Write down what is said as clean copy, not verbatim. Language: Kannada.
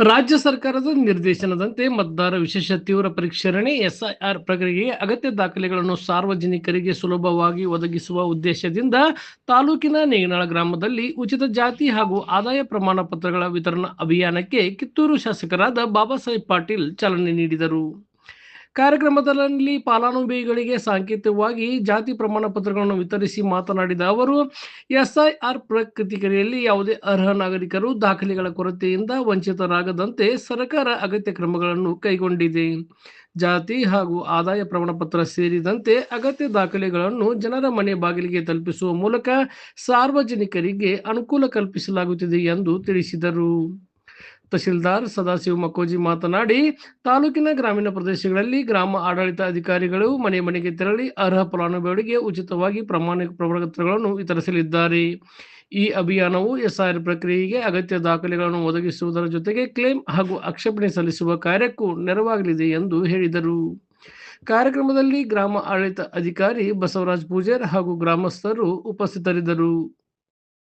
ರಾಜ್ಯ ಸರ್ಕಾರದ ನಿರ್ದೇಶನದಂತೆ ಮತದಾರ ವಿಶೇಷ ತೀವ್ರ ಪರಿಷ್ಕರಣೆ ಎಸ್ಐಆರ್ ಪ್ರಕ್ರಿಯೆಗೆ ಅಗತ್ಯ ದಾಖಲೆಗಳನ್ನು ಸಾರ್ವಜನಿಕರಿಗೆ ಸುಲಭವಾಗಿ ಒದಗಿಸುವ ಉದ್ದೇಶದಿಂದ ತಾಲೂಕಿನ ನೇಗಿನಾಳ ಗ್ರಾಮದಲ್ಲಿ ಉಚಿತ ಜಾತಿ ಹಾಗೂ ಆದಾಯ ಪ್ರಮಾಣ ಪತ್ರಗಳ ವಿತರಣಾ ಅಭಿಯಾನಕ್ಕೆ ಕಿತ್ತೂರು ಶಾಸಕರಾದ ಬಾಬಾ ಸಾಹೇಬ್ ಪಾಟೀಲ್ ಚಾಲನೆ ನೀಡಿದರು. ಕಾರ್ಯಕ್ರಮದಲ್ಲಿ ಫಲಾನುಭವಿಗಳಿಗೆ ಸಾಂಕೇತಿಕವಾಗಿ ಜಾತಿ ಪ್ರಮಾಣ ಪತ್ರಗಳನ್ನು ವಿತರಿಸಿ ಮಾತನಾಡಿದ ಅವರು, ಎಸ್ಐಆರ್ ಪ್ರಕ್ರಿಯೆಯಲ್ಲಿ ಯಾವುದೇ ಅರ್ಹ ನಾಗರಿಕರು ದಾಖಲೆಗಳ ಕೊರತೆಯಿಂದ ವಂಚಿತರಾಗದಂತೆ ಸರ್ಕಾರ ಅಗತ್ಯ ಕ್ರಮಗಳನ್ನು ಕೈಗೊಂಡಿದೆ. ಜಾತಿ ಹಾಗೂ ಆದಾಯ ಪ್ರಮಾಣ ಪತ್ರ ಸೇರಿದಂತೆ ಅಗತ್ಯ ದಾಖಲೆಗಳನ್ನು ಜನರ ಮನೆ ಬಾಗಿಲಿಗೆ ತಲುಪಿಸುವ ಮೂಲಕ ಸಾರ್ವಜನಿಕರಿಗೆ ಅನುಕೂಲ ಕಲ್ಪಿಸಲಾಗುತ್ತಿದೆ ಎಂದು ತಿಳಿಸಿದರು. ತಹಶೀಲ್ದಾರ್ ಸದಾಶಿವ ಮಕೋಜಿ ಮಾತನಾಡಿ, ತಾಲೂಕಿನ ಗ್ರಾಮೀಣ ಪ್ರದೇಶಗಳಲ್ಲಿ ಗ್ರಾಮ ಆಡಳಿತ ಅಧಿಕಾರಿಗಳು ಮನೆ ಮನೆಗೆ ತೆರಳಿ ಅರ್ಹ ಫಲಾನುಭವಿಗಳಿಗೆ ಉಚಿತವಾಗಿ ಪ್ರಮಾಣಿತ ಪ್ರಮಾಣಪತ್ರಗಳನ್ನು ವಿತರಿಸಲಿದ್ದಾರೆ. ಈ ಅಭಿಯಾನವು ಎಸ್ಐಆರ್ ಪ್ರಕ್ರಿಯೆಗೆ ಅಗತ್ಯ ದಾಖಲೆಗಳನ್ನು ಒದಗಿಸುವುದರ ಜೊತೆಗೆ ಕ್ಲೇಮ್ ಹಾಗೂ ಆಕ್ಷೇಪಣೆ ಸಲ್ಲಿಸುವ ಕಾರ್ಯಕ್ಕೂ ನೆರವಾಗಲಿದೆ ಎಂದು ಹೇಳಿದರು. ಕಾರ್ಯಕ್ರಮದಲ್ಲಿ ಗ್ರಾಮ ಆಡಳಿತ ಅಧಿಕಾರಿ ಬಸವರಾಜ್ ಪೂಜಾರ್ ಹಾಗೂ ಗ್ರಾಮಸ್ಥರು ಉಪಸ್ಥಿತರಿದ್ದರು.